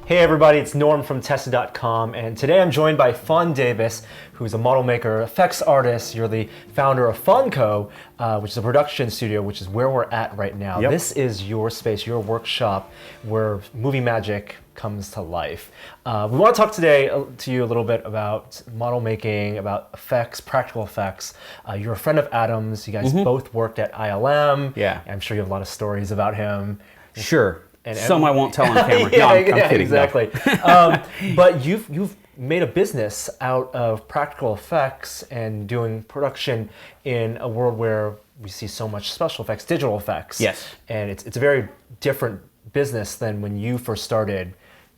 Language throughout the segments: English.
Hey everybody, it's Norm from Tested.com, and today I'm joined by Fon Davis, who's a model maker, effects artist. You're the founder of Fonco, which is a production studio, which is where we're at right now. Yep. This is your space, your workshop, where movie magic comes to life. We want to talk today to you a little bit about model making, about effects, practical effects. You're a friend of Adam's. You guys both worked at ILM. Yeah. I'm sure you have a lot of stories about him. Sure. Some I won't tell on camera. Yeah, No, I'm kidding. exactly. But you've made a business out of practical effects and doing production in a world where we see so much special effects, digital effects. Yes. And it's a very different business than when you first started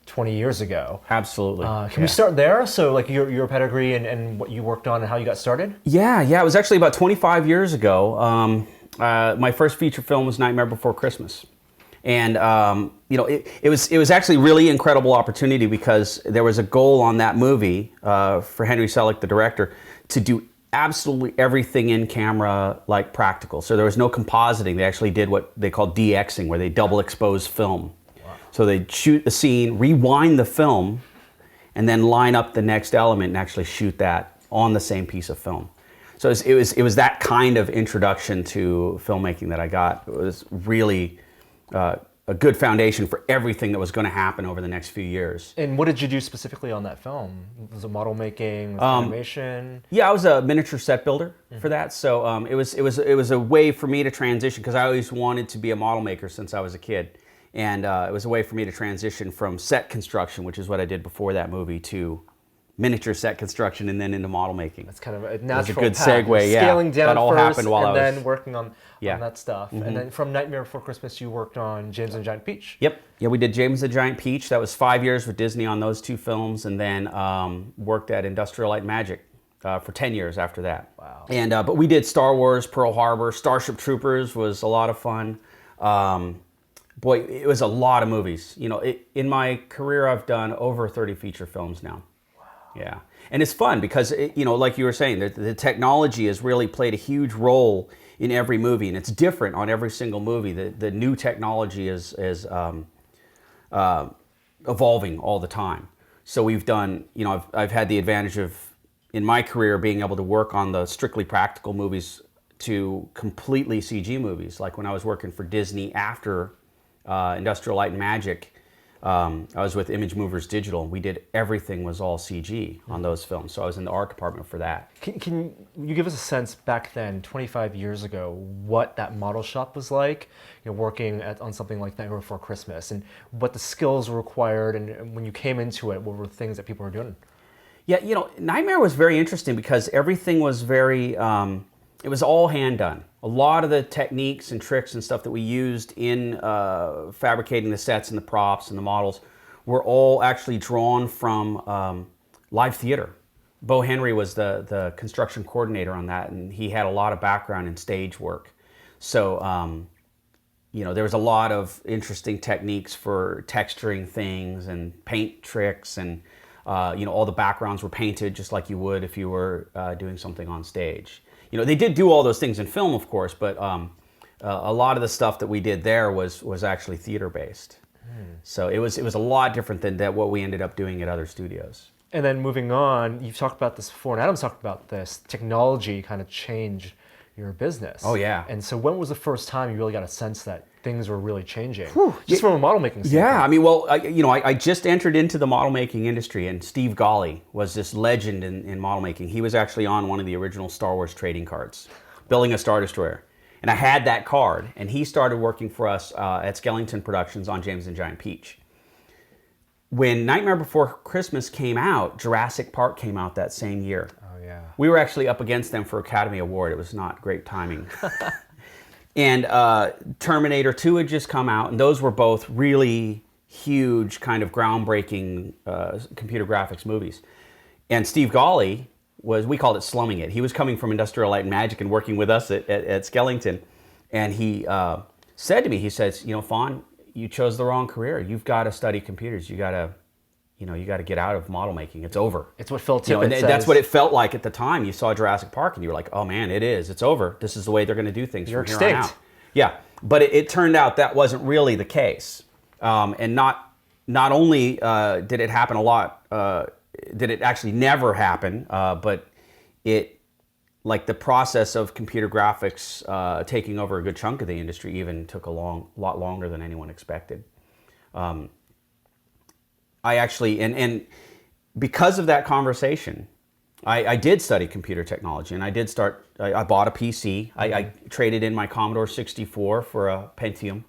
20 years ago. Absolutely. Can we start there? So like your pedigree and what you worked on and how you got started? Yeah. It was actually about 25 years ago. My first feature film was Nightmare Before Christmas. And it was actually a really incredible opportunity because there was a goal on that movie for Henry Selick, the director, to do absolutely everything in camera like practical. So there was no compositing. They actually did what they call DXing, where they double expose film. Wow. So they'd shoot the scene, rewind the film, and then line up the next element and actually shoot that on the same piece of film. So it was that kind of introduction to filmmaking that I got. It was really a good foundation for everything that was going to happen over the next few years. And what did you do specifically on that film? Was it model making, was it animation? Yeah, I was a miniature set builder for that. So it was a way for me to transition, because I always wanted to be a model maker since I was a kid, and it was a way for me to transition from set construction, which is what I did before that movie, to miniature set construction and then into model making. That's kind of a natural good path. segue. Yeah, Scaling down that all first happened while and I was then working on that stuff. And then from Nightmare Before Christmas, you worked on James and the Giant Peach. Yep. Yeah, we did James the Giant Peach. That was 5 years with Disney on those two films, and then worked at Industrial Light and Magic for 10 years after that. Wow. And but we did Star Wars, Pearl Harbor, Starship Troopers was a lot of fun. Boy, it was a lot of movies. In my career, I've done over 30 feature films now. Wow. Yeah. And it's fun because, like you were saying, the technology has really played a huge role in every movie, and it's different on every single movie. The new technology is evolving all the time. So we've done, I've had the advantage of, in my career, being able to work on the strictly practical movies to completely CG movies. Like when I was working for Disney after Industrial Light and Magic, I was with Image Movers Digital, and we did everything was all CG on those films. So I was in the art department for that. Can you give us a sense back then, 25 years ago, what that model shop was like, working on something like Nightmare Before Christmas, and what the skills were required, and when you came into it, what were the things that people were doing? Yeah, Nightmare was very interesting because everything was very, it was all hand done. A lot of the techniques and tricks and stuff that we used in fabricating the sets and the props and the models were all actually drawn from live theater. Bo Henry was the construction coordinator on that, and he had a lot of background in stage work. So, there was a lot of interesting techniques for texturing things and paint tricks, and all the backgrounds were painted just like you would if you were doing something on stage. They did do all those things in film, of course, but a lot of the stuff that we did there was actually theater-based. So it was a lot different than what we ended up doing at other studios. And then moving on, you've talked about this before, and Adam's talked about this, technology kind of changed your business. Oh, yeah. And so when was the first time you really got a sense that things were really changing? Just from a model making standpoint. Yeah, I mean, well, I just entered into the model making industry, and Steve Golly was this legend in model making. He was actually on one of the original Star Wars trading cards, building a Star Destroyer. And I had that card, and he started working for us at Skellington Productions on James and the Giant Peach. When Nightmare Before Christmas came out, Jurassic Park came out that same year. Oh, yeah. We were actually up against them for Academy Award. It was not great timing. And Terminator 2 had just come out, and those were both really huge, kind of groundbreaking computer graphics movies. And Steve Golly we called it slumming it. He was coming from Industrial Light and Magic and working with us at Skellington. And he said to me, he says, Fon, you chose the wrong career. You've got to study computers. You got to get out of model making. It's over. It's what Phil Tippett says. That's what it felt like at the time. You saw Jurassic Park and you were like, oh man, it is. It's over. This is the way they're going to do things You're from here on extinct. out. Yeah, but it turned out that wasn't really the case. And not not only did it happen a lot, did it actually never happen, but it, like the process of computer graphics taking over a good chunk of the industry even took a lot longer than anyone expected. I actually, and because of that conversation, I did study computer technology, and I did start, I bought a PC. I traded in my Commodore 64 for a Pentium.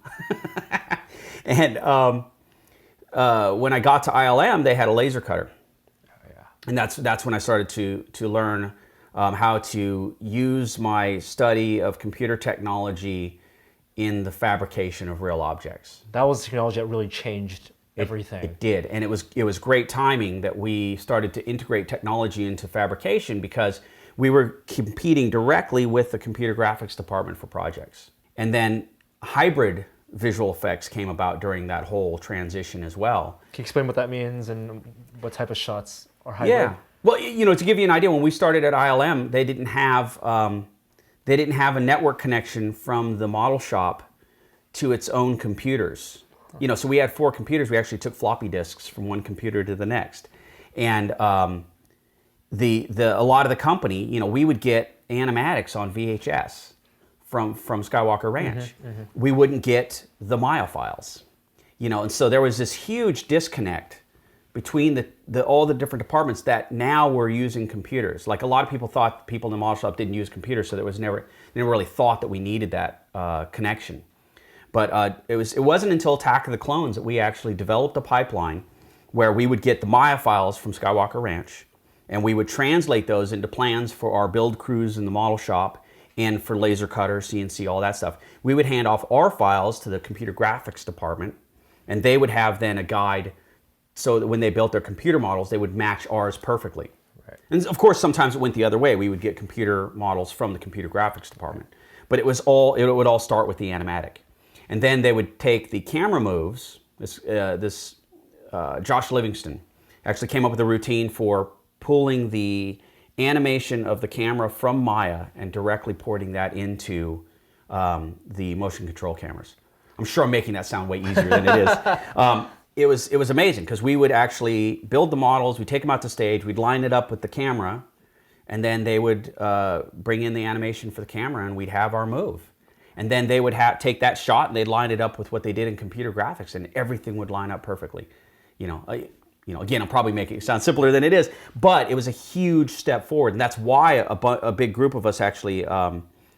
And when I got to ILM, they had a laser cutter. And that's when I started to learn how to use my study of computer technology in the fabrication of real objects. That was technology that really changed everything. It did, and it was great timing that we started to integrate technology into fabrication, because we were competing directly with the computer graphics department for projects. And then hybrid visual effects came about during that whole transition as well. Can you explain what that means and what type of shots are hybrid? Yeah. Well, to give you an idea, when we started at ILM, they didn't have a network connection from the model shop to its own computers. So we had 4 computers. We actually took floppy disks from one computer to the next, and a lot of the company, we would get animatics on VHS from Skywalker Ranch. We wouldn't get the Maya files, and so there was this huge disconnect between all the different departments that now were using computers. Like, a lot of people thought people in the model shop didn't use computers, so they never really thought that we needed that connection. But it wasn't until Attack of the Clones that we actually developed a pipeline where we would get the Maya files from Skywalker Ranch, and we would translate those into plans for our build crews in the model shop and for laser cutter, CNC, all that stuff. We would hand off our files to the computer graphics department, and they would have then a guide so that when they built their computer models, they would match ours perfectly. Right. And of course, sometimes it went the other way. We would get computer models from the computer graphics department. But it would all start with the animatic. And then they would take the camera moves. Josh Livingston actually came up with a routine for pulling the animation of the camera from Maya and directly porting that into the motion control cameras. I'm sure I'm making that sound way easier than it is. It was amazing, because we would actually build the models, we'd take them out to stage, we'd line it up with the camera, and then they would bring in the animation for the camera, and we'd have our move. And then they would take that shot and they'd line it up with what they did in computer graphics, and everything would line up perfectly. Again, I'm probably making it sound simpler than it is, but it was a huge step forward. And that's why a big group of us actually,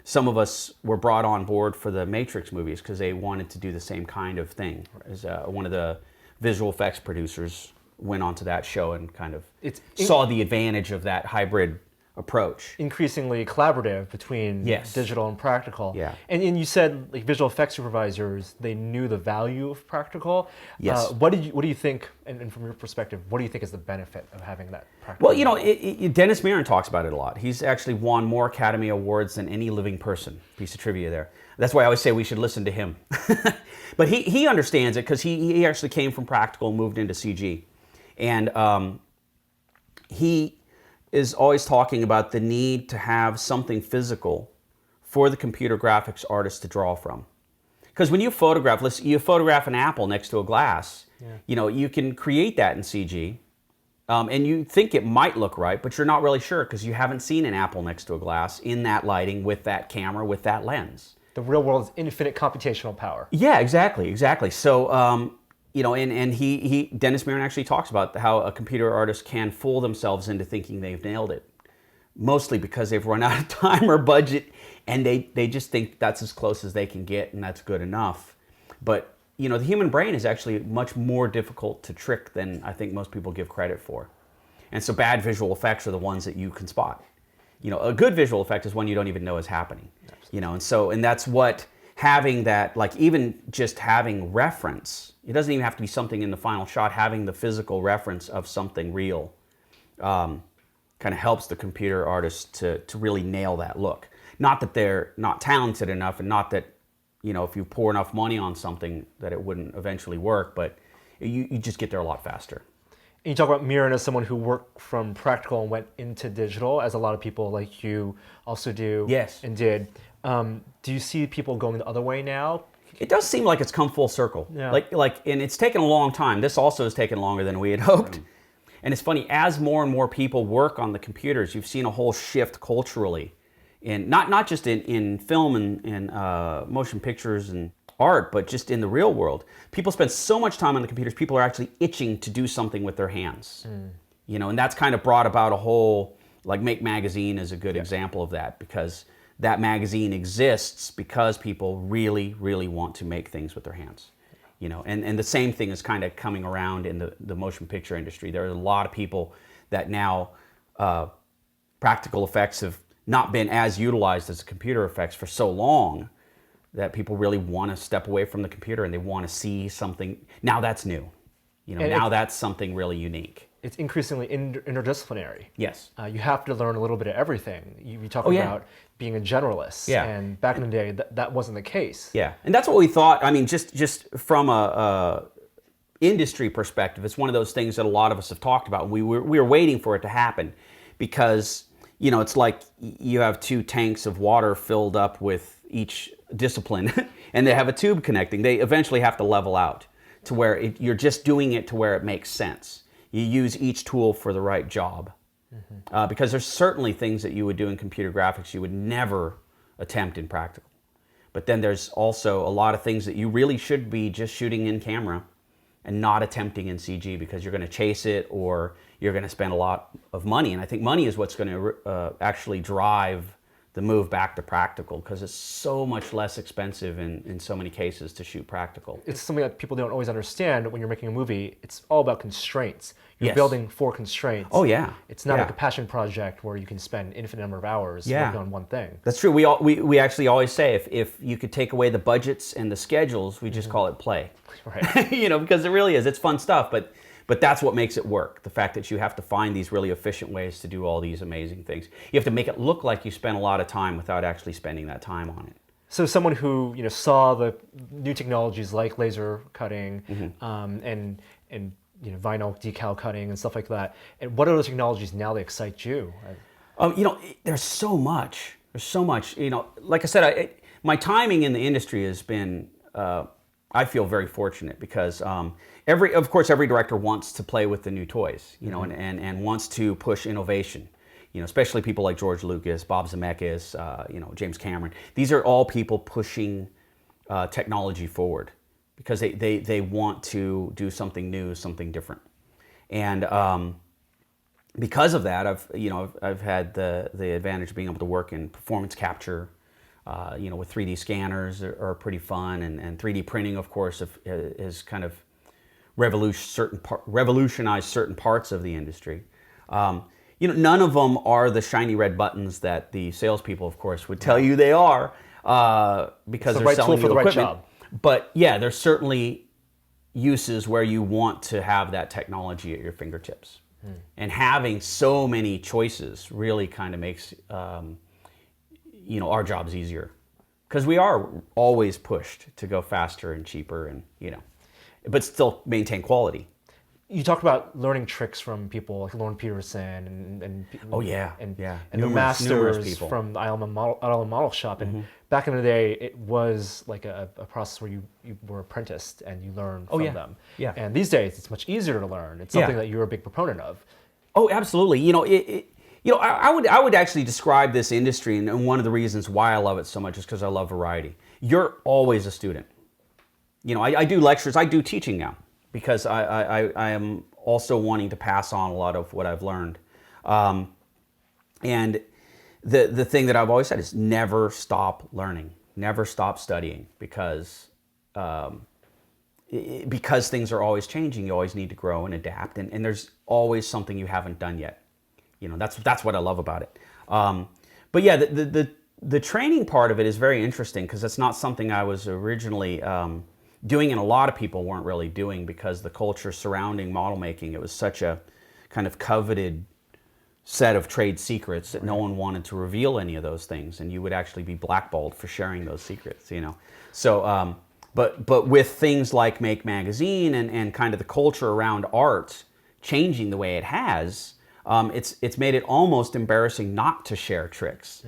some of us were brought on board for the Matrix movies, because they wanted to do the same kind of thing. As one of the visual effects producers went onto that show and kind of saw the advantage of that hybrid approach. Increasingly collaborative between digital and practical. Yeah. And you said, like, visual effects supervisors, they knew the value of practical. Yes. What do you think, and from your perspective, what do you think is the benefit of having that practical? Well, Dennis Muren talks about it a lot. He's actually won more Academy Awards than any living person. Piece of trivia there. That's why I always say we should listen to him. But he understands it, because he actually came from practical and moved into CG. And he is always talking about the need to have something physical for the computer graphics artist to draw from. Because when you photograph an apple next to a glass, you can create that in CG, and you think it might look right, but you're not really sure, because you haven't seen an apple next to a glass in that lighting, with that camera, with that lens. The real world is infinite computational power. Yeah, exactly. So, Dennis Muren actually talks about how a computer artist can fool themselves into thinking they've nailed it, mostly because they've run out of time or budget, and they just think that's as close as they can get, and that's good enough. But the human brain is actually much more difficult to trick than I think most people give credit for. And so bad visual effects are the ones that you can spot. A good visual effect is one you don't even know is happening. And that's what having that, like, even just having reference, it doesn't even have to be something in the final shot, having the physical reference of something real kind of helps the computer artist to really nail that look. Not that they're not talented enough, and not that, if you pour enough money on something that it wouldn't eventually work, but you just get there a lot faster. And you talk about Muren as someone who worked from practical and went into digital, as a lot of people like you also do. Yes. And did. Do you see people going the other way now? It does seem like it's come full circle. Yeah. And it's taken a long time. This also has taken longer than we had hoped. And it's funny, as more and more people work on the computers, you've seen a whole shift culturally, in not just in film and motion pictures and art, but just in the real world. People spend so much time on the computers. People are actually itching to do something with their hands. You know, and that's kind of brought about a whole, like Make Magazine is a good example of that, because that magazine exists because people really, really want to make things with their hands. You know, and the same thing is kind of coming around in the motion picture industry. There are a lot of people that now practical effects have not been as utilized as computer effects for so long that people really want to step away from the computer and they want to see something. Now that's new. You know, now that's something really unique. It's increasingly interdisciplinary. Yes. You have to learn a little bit of everything. You talk about being a generalist. Yeah. And back in the day, that wasn't the case. Yeah. And that's what we thought. I mean, just from a industry perspective, it's one of those things that a lot of us have talked about. We were waiting for it to happen because, you know, it's like you have two tanks of water filled up with each discipline and they have a tube connecting. They eventually have to level out to where you're just doing it to where it makes sense. You use each tool for the right job. Because there's certainly things that you would do in computer graphics you would never attempt in practical. But then there's also a lot of things that you really should be just shooting in camera and not attempting in CG, because you're going to chase it or you're going to spend a lot of money. And I think money is what's going to actually drive the move back to practical, because it's so much less expensive in so many cases to shoot practical. It's something that people don't always understand when you're making a movie. It's all about constraints. You're Yes. building for constraints. Oh yeah. It's not Yeah. like a passion project where you can spend infinite number of hours working on one thing. That's true. We actually always say if you could take away the budgets and the schedules, we just call it play. Right. You know, because it really is. It's fun stuff, but that's what makes it work. The fact that you have to find these really efficient ways to do all these amazing things. You have to make it look like you spent a lot of time without actually spending that time on it. So someone who saw the new technologies like laser cutting and vinyl decal cutting and stuff like that, and what are those technologies now that excite you? There's so much. There's so much. You know, like I said, my timing in the industry has been. I feel very fortunate because of course, every director wants to play with the new toys, and wants to push innovation. You know, especially people like George Lucas, Bob Zemeckis, James Cameron. These are all people pushing technology forward because they want to do something new, something different. And because of that, I've had the advantage of being able to work in performance capture. With 3D scanners are pretty fun, and 3D printing, of course, has kind of revolutionized certain parts of the industry. None of them are the shiny red buttons that the salespeople, of course, would tell you they are, because they're selling tool for the right equipment. job. But yeah, there's certainly uses where you want to have that technology at your fingertips, and having so many choices really kind of makes our jobs easier, because we are always pushed to go faster and cheaper and but still maintain quality. You talked about learning tricks from people like Lauren Peterson and the masters people from the Island Model Shop. And back in the day, it was like a process where you were apprenticed and you learned from them. Yeah. And these days, it's much easier to learn. It's something that you're a big proponent of. Oh, absolutely. I would actually describe this industry, and one of the reasons why I love it so much is because I love variety. You're always a student. I do lectures, I do teaching now, because I am also wanting to pass on a lot of what I've learned. And the thing that I've always said is never stop learning, never stop studying, because things are always changing. You always need to grow and adapt, and there's always something you haven't done yet. That's what I love about it. But yeah, the training part of it is very interesting, because it's not something I was originally doing, and a lot of people weren't really doing, because the culture surrounding model making, it was such a kind of coveted set of trade secrets that no one wanted to reveal any of those things, and you would actually be blackballed for sharing those secrets. So but with things like Make Magazine and kind of the culture around art changing the way it has, it's made it almost embarrassing not to share tricks.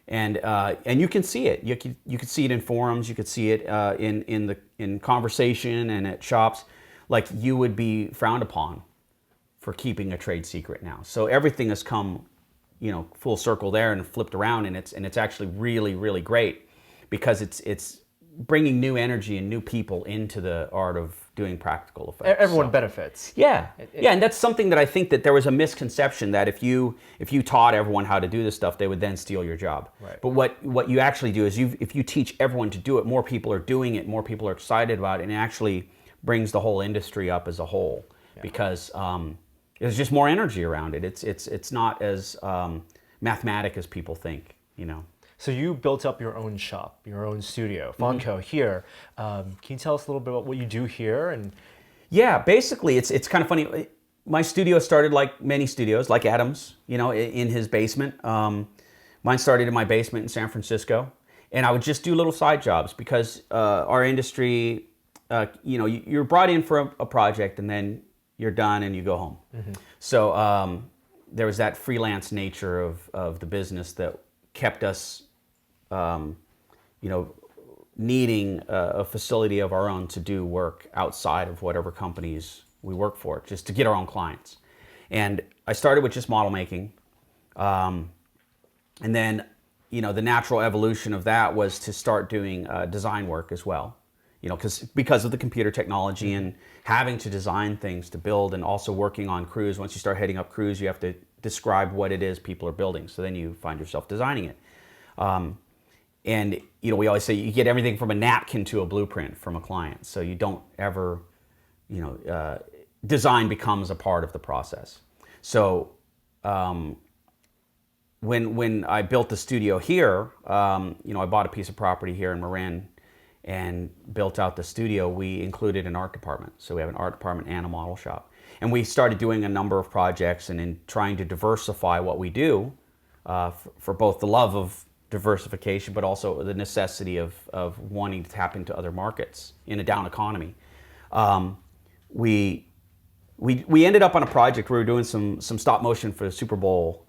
And you can see it. You could see it in forums. You could see it in conversation and at shops. Like, you would be frowned upon for keeping a trade secret now. So everything has come, full circle there and flipped around, and it's actually really, really great, because it's bringing new energy and new people into the art of doing practical effects. Everyone benefits. Yeah, and that's something that I think that there was a misconception that if you taught everyone how to do this stuff, they would then steal your job. Right. But what you actually do is if you teach everyone to do it, more people are doing it, more people are excited about it, and it actually brings the whole industry up as a whole, because there's just more energy around it. It's not as mathematic as people think. So you built up your own shop, your own studio, Fonco here. Can you tell us a little bit about what you do here? And yeah, basically, it's kind of funny. My studio started like many studios, like Adam's, in his basement. Mine started in my basement in San Francisco, and I would just do little side jobs, because our industry, you're brought in for a project, and then you're done and you go home. So there was that freelance nature of the business that kept us needing a facility of our own to do work outside of whatever companies we work for, just to get our own clients. And I started with just model making. And then, the natural evolution of that was to start doing design work as well. Because of the computer technology and having to design things to build, and also working on crews. Once you start heading up crews, you have to describe what it is people are building. So then you find yourself designing it. And we always say you get everything from a napkin to a blueprint from a client. So you don't ever, design becomes a part of the process. So when I built the studio here, I bought a piece of property here in Marin and built out the studio. We included an art department. So we have an art department and a model shop. And we started doing a number of projects and in trying to diversify what we do for both the love of diversification, but also the necessity of wanting to tap into other markets in a down economy. We ended up on a project where we were doing some stop motion for the Super Bowl,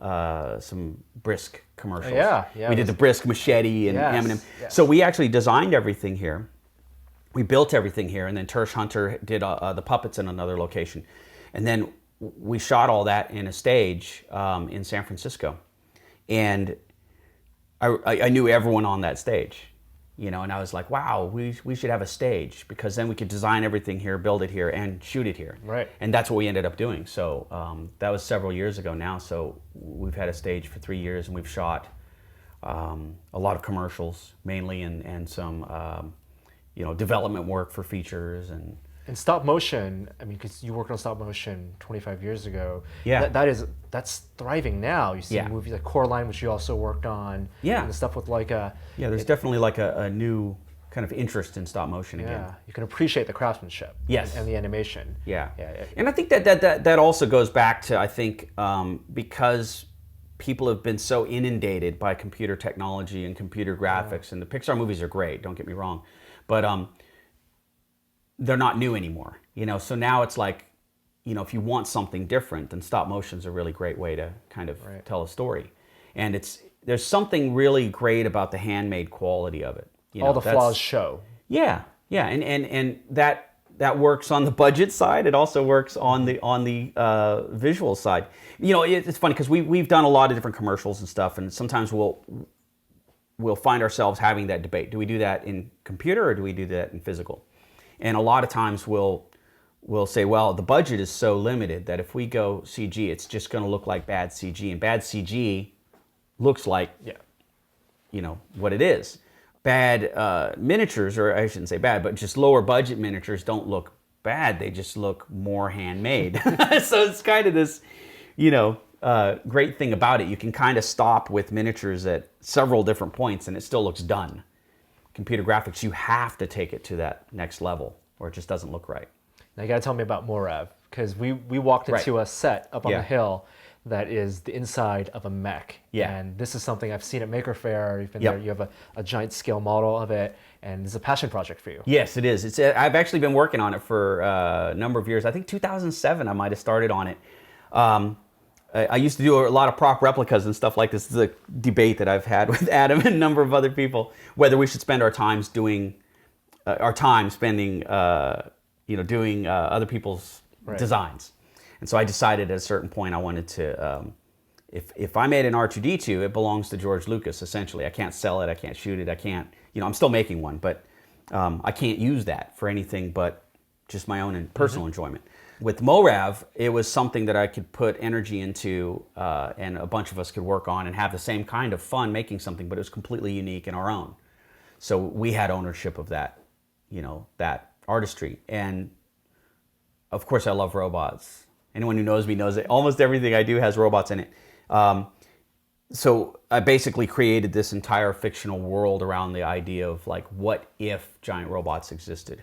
some Brisk commercials. Yeah. We did the Brisk machete and M&M. Yes. So we actually designed everything here. We built everything here, and then Tersh Hunter did the puppets in another location. And then we shot all that in a stage in San Francisco. And I knew everyone on that stage, and I was like, wow, we should have a stage, because then we could design everything here, build it here, and shoot it here. Right. And that's what we ended up doing. So that was several years ago now. So we've had a stage for 3 years, and we've shot a lot of commercials mainly, and some development work for features and. And stop motion, because you worked on stop motion 25 years ago. Yeah. That's thriving now. You see movies like Coraline, which you also worked on. Yeah. And the stuff with Leica. Yeah, there's definitely like a new kind of interest in stop motion again. Yeah, you can appreciate the craftsmanship. Yes. And the animation. Yeah. Yeah. And I think that also goes back to, because people have been so inundated by computer technology and computer graphics, and the Pixar movies are great, don't get me wrong, but they're not new anymore, so now it's like, if you want something different, then stop motion's a really great way to kind of tell a story. And there's something really great about the handmade quality of it. All the flaws show. Yeah. And that works on the budget side. It also works on the visual side. It's funny because we've done a lot of different commercials and stuff, and sometimes we'll find ourselves having that debate. Do we do that in computer or do we do that in physical? And a lot of times we'll say, well, the budget is so limited that if we go CG, it's just going to look like bad CG, and bad CG looks like what it is. Bad miniatures, or I shouldn't say bad, but just lower budget miniatures don't look bad. They just look more handmade. So it's kind of this, great thing about it. You can kind of stop with miniatures at several different points and it still looks done. Computer graphics, you have to take it to that next level or it just doesn't look right. Now you got to tell me about MoReve, because we walked into a set up on the hill that is the inside of a mech. Yeah. And this is something I've seen at Maker Faire. You've been there, you have a giant scale model of it, and it's a passion project for you. Yes, it is. I've actually been working on it for a number of years. I think 2007 I might have started on it. I used to do a lot of prop replicas and stuff like this. This is a debate that I've had with Adam and a number of other people, whether we should spend our time spending, doing other people's designs. And so I decided at a certain point I wanted to, if I made an R2-D2, it belongs to George Lucas, essentially. I can't sell it, I can't shoot it, I can't, I'm still making one, but I can't use that for anything but just my own personal enjoyment. With MoReve, it was something that I could put energy into and a bunch of us could work on and have the same kind of fun making something, but it was completely unique in our own. So we had ownership of that, that artistry. And of course I love robots. Anyone who knows me knows that almost everything I do has robots in it. So I basically created this entire fictional world around the idea of like, what if giant robots existed?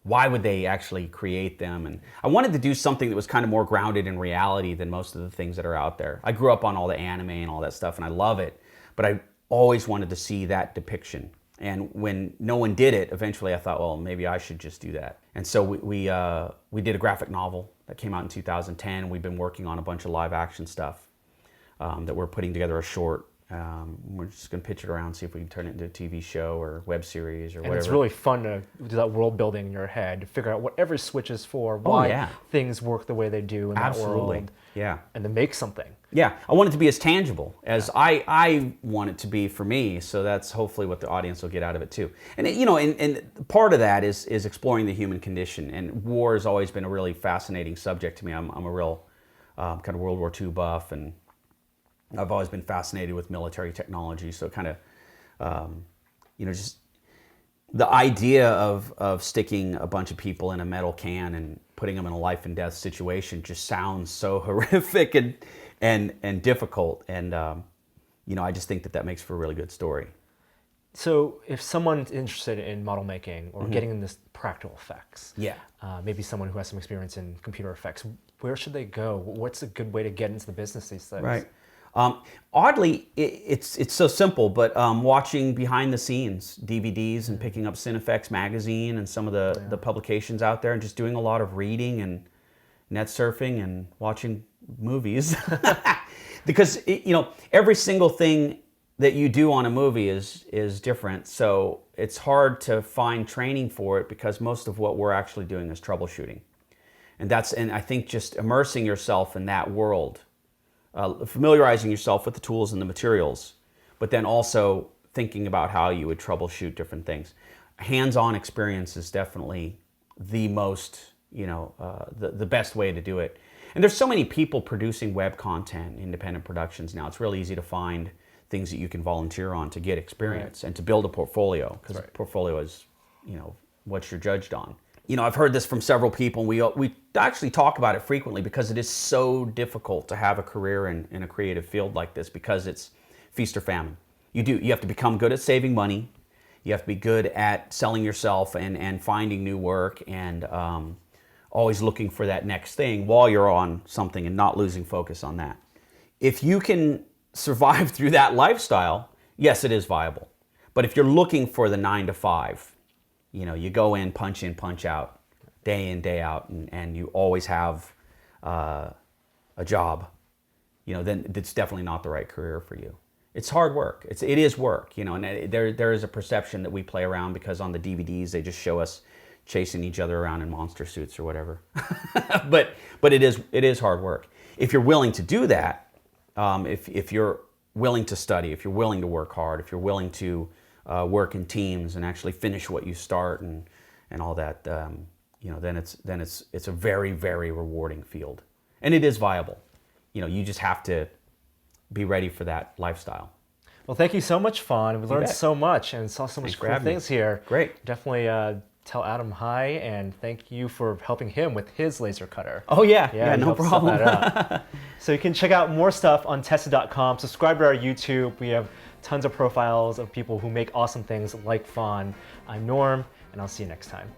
Why would they actually create them? And I wanted to do something that was kind of more grounded in reality than most of the things that are out there. I grew up on all the anime and all that stuff, and I love it, but I always wanted to see that depiction. And when no one did it, eventually I thought, well, maybe I should just do that. And so we did a graphic novel that came out in 2010. We've been working on a bunch of live action stuff that we're putting together a short. We're just going to pitch it around, see if we can turn it into a TV show or web series or whatever. It's really fun to do that world building in your head, to figure out what every switch is for, why things work the way they do in that world. Yeah. And to make something. Yeah, I want it to be as tangible as I want it to be for me, so that's hopefully what the audience will get out of it too. And and part of that is exploring the human condition, and war has always been a really fascinating subject to me. I'm a real kind of World War II buff, and I've always been fascinated with military technology, so kind of, just the idea of sticking a bunch of people in a metal can and putting them in a life and death situation just sounds so horrific and difficult, and I just think that makes for a really good story. So if someone's interested in model making or getting into practical effects, maybe someone who has some experience in computer effects, where should they go? What's a good way to get into the business these days? Right. Oddly, it's so simple, but watching behind the scenes DVDs and picking up Cinefex magazine and some of the publications out there, and just doing a lot of reading and net surfing and watching movies. Because every single thing that you do on a movie is different, so it's hard to find training for it, because most of what we're actually doing is troubleshooting. And I think just immersing yourself in that world, familiarizing yourself with the tools and the materials, but then also thinking about how you would troubleshoot different things. Hands-on experience is definitely the most, the best way to do it. And there's so many people producing web content, independent productions now. It's really easy to find things that you can volunteer on to get experience and to build a portfolio, because a portfolio is, what you're judged on. I've heard this from several people, and we actually talk about it frequently, because it is so difficult to have a career in a creative field like this, because it's feast or famine. You have to become good at saving money, you have to be good at selling yourself and finding new work, and always looking for that next thing while you're on something and not losing focus on that. If you can survive through that lifestyle, yes, it is viable. But if you're looking for the 9 to 5, you go in, punch out, day in, day out, and you always have a job, then it's definitely not the right career for you. It's hard work. It is work, and there is a perception that we play around, because on the DVDs they just show us chasing each other around in monster suits or whatever. but it is hard work. If you're willing to do that, if you're willing to study, if you're willing to work hard, if you're willing to work in teams and actually finish what you start and all that, then it's a very, very rewarding field, and it is viable. You just have to be ready for that lifestyle. Well, thank you so much, Fon. We learned so much and saw so much cool things here. Great. Definitely tell Adam hi, and thank you for helping him with his laser cutter. Oh yeah, no problem. So you can check out more stuff on tested.com. Subscribe to our YouTube. We have tons of profiles of people who make awesome things like Fon. I'm Norm, and I'll see you next time.